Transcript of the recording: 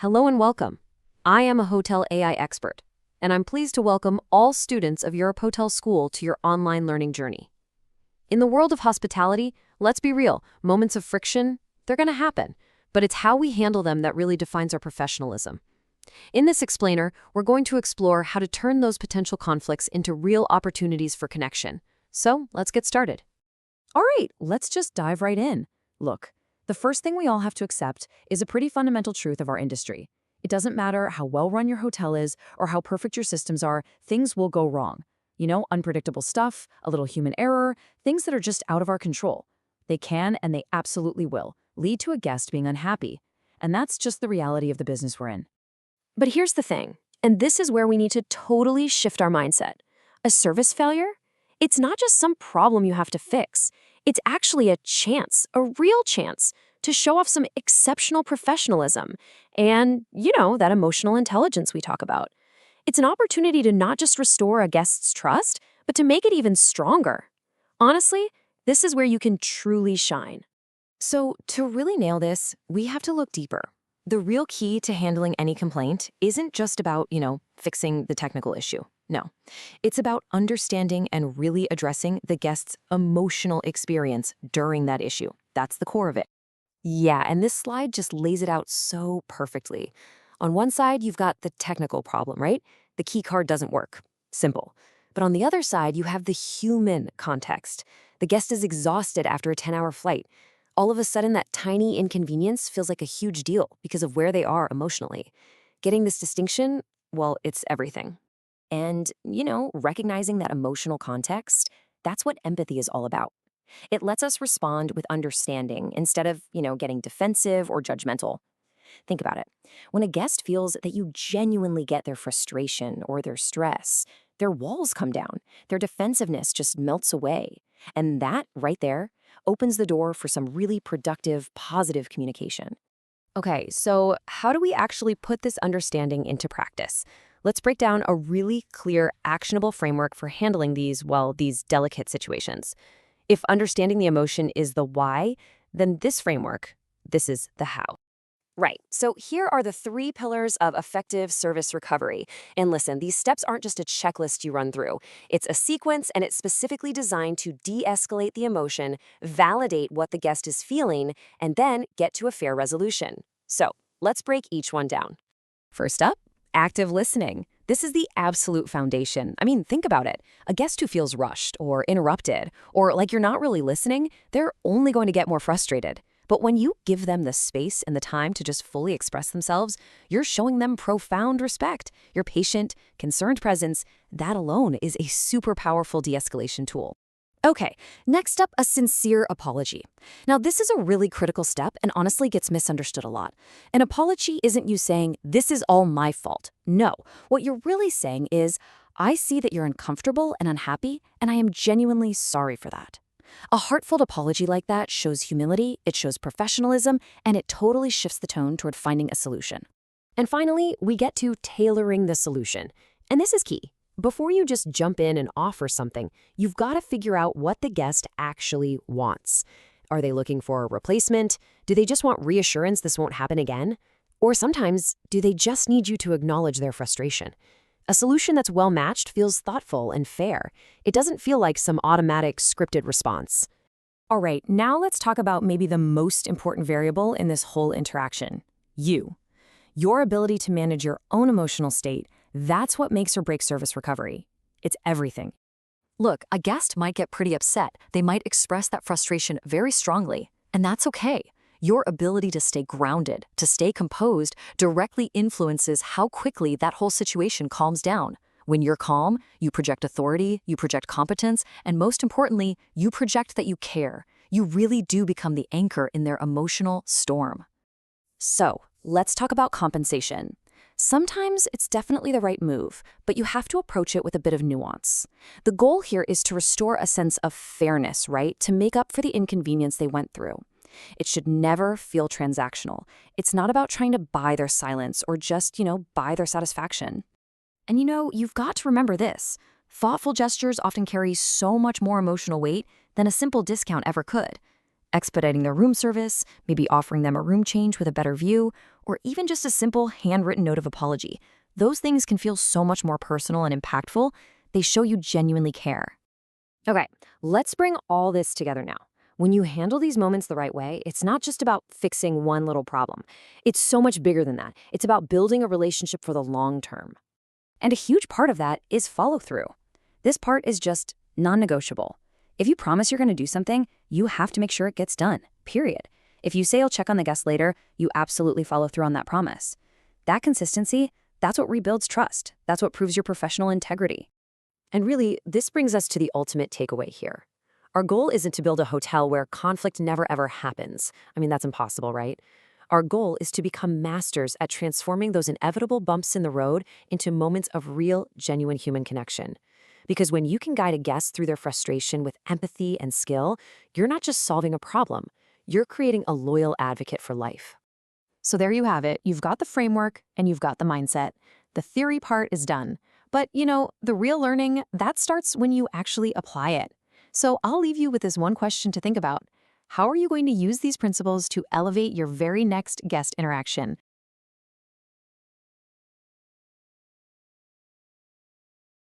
Hello and welcome. I am a Hotel AI expert, and I'm pleased to welcome all students of Europe Hotel School to your online learning journey. In the world of hospitality, let's be real, moments of friction, they're going to happen, but it's how we handle them that really defines our professionalism. In this explainer, we're going to explore how to turn those potential conflicts into real opportunities for connection. So, let's get started. All right, let's just dive right in. Look, the first thing we all have to accept is a pretty fundamental truth of our industry. It doesn't matter how well-run your hotel is or how perfect your systems are, things will go wrong. Unpredictable stuff, a little human error, things that are just out of our control. They can, and they absolutely will, lead to a guest being unhappy. And that's just the reality of the business we're in. But here's the thing, and this is where we need to totally shift our mindset. A service failure? It's not just some problem you have to fix. It's actually a chance, a real chance, to show off some exceptional professionalism and, that emotional intelligence we talk about. It's an opportunity to not just restore a guest's trust, but to make it even stronger. Honestly, this is where you can truly shine. So, to really nail this, we have to look deeper. The real key to handling any complaint isn't just about, fixing the technical issue. No, it's about understanding and really addressing the guest's emotional experience during that issue. That's the core of it. Yeah, and this slide just lays it out so perfectly. On one side, you've got the technical problem, right? The key card doesn't work. Simple. But on the other side, you have the human context. The guest is exhausted after a 10-hour flight. All of a sudden, that tiny inconvenience feels like a huge deal because of where they are emotionally. Getting this distinction, well, it's everything. And, recognizing that emotional context, that's what empathy is all about. It lets us respond with understanding instead of, getting defensive or judgmental. Think about it. When a guest feels that you genuinely get their frustration or their stress, their walls come down, their defensiveness just melts away. And that, right there, opens the door for some really productive, positive communication. Okay, so how do we actually put this understanding into practice? Let's break down a really clear, actionable framework for handling these delicate situations. If understanding the emotion is the why, then this framework, this is the how. Right, so here are the 3 pillars of effective service recovery. And listen, these steps aren't just a checklist you run through. It's a sequence, and it's specifically designed to de-escalate the emotion, validate what the guest is feeling, and then get to a fair resolution. So let's break each one down. First up, active listening. This is the absolute foundation. I mean, think about it. A guest who feels rushed or interrupted or like you're not really listening, they're only going to get more frustrated. But when you give them the space and the time to just fully express themselves, you're showing them profound respect. Your patient, concerned presence, that alone is a super powerful de-escalation tool. Okay, next up, a sincere apology. Now, this is a really critical step and honestly gets misunderstood a lot. An apology isn't you saying, "This is all my fault." No, what you're really saying is, "I see that you're uncomfortable and unhappy, and I am genuinely sorry for that." A heartfelt apology like that shows humility, it shows professionalism, and it totally shifts the tone toward finding a solution. And finally, we get to tailoring the solution. And this is key. Before you just jump in and offer something, you've got to figure out what the guest actually wants. Are they looking for a replacement? Do they just want reassurance this won't happen again? Or sometimes, do they just need you to acknowledge their frustration? A solution that's well-matched feels thoughtful and fair. It doesn't feel like some automatic, scripted response. All right, now let's talk about maybe the most important variable in this whole interaction. You. Your ability to manage your own emotional state, that's what makes or breaks service recovery. It's everything. Look, a guest might get pretty upset. They might express that frustration very strongly, and that's okay. Your ability to stay grounded, to stay composed, directly influences how quickly that whole situation calms down. When you're calm, you project authority, you project competence, and most importantly, you project that you care. You really do become the anchor in their emotional storm. So, let's talk about compensation. Sometimes it's definitely the right move, but you have to approach it with a bit of nuance. The goal here is to restore a sense of fairness, right? To make up for the inconvenience they went through. It should never feel transactional. It's not about trying to buy their silence or just, buy their satisfaction. And you've got to remember this. Thoughtful gestures often carry so much more emotional weight than a simple discount ever could. expediting their room service, maybe offering them a room change with a better view, or even just a simple handwritten note of apology. Those things can feel so much more personal and impactful. They show you genuinely care. Okay, let's bring all this together now. When you handle these moments the right way, it's not just about fixing one little problem. It's so much bigger than that. It's about building a relationship for the long term. And a huge part of that is follow through. This part is just non-negotiable. If you promise you're going to do something, you have to make sure it gets done, period. If you say you'll check on the guest later, you absolutely follow through on that promise. That consistency, that's what rebuilds trust. That's what proves your professional integrity. And really, this brings us to the ultimate takeaway here. Our goal isn't to build a hotel where conflict never ever happens. I mean, that's impossible, right? Our goal is to become masters at transforming those inevitable bumps in the road into moments of real, genuine human connection. Because when you can guide a guest through their frustration with empathy and skill, you're not just solving a problem, you're creating a loyal advocate for life. So there you have it. You've got the framework and you've got the mindset. The theory part is done. But, the real learning, that starts when you actually apply it. So I'll leave you with this one question to think about. How are you going to use these principles to elevate your very next guest interaction?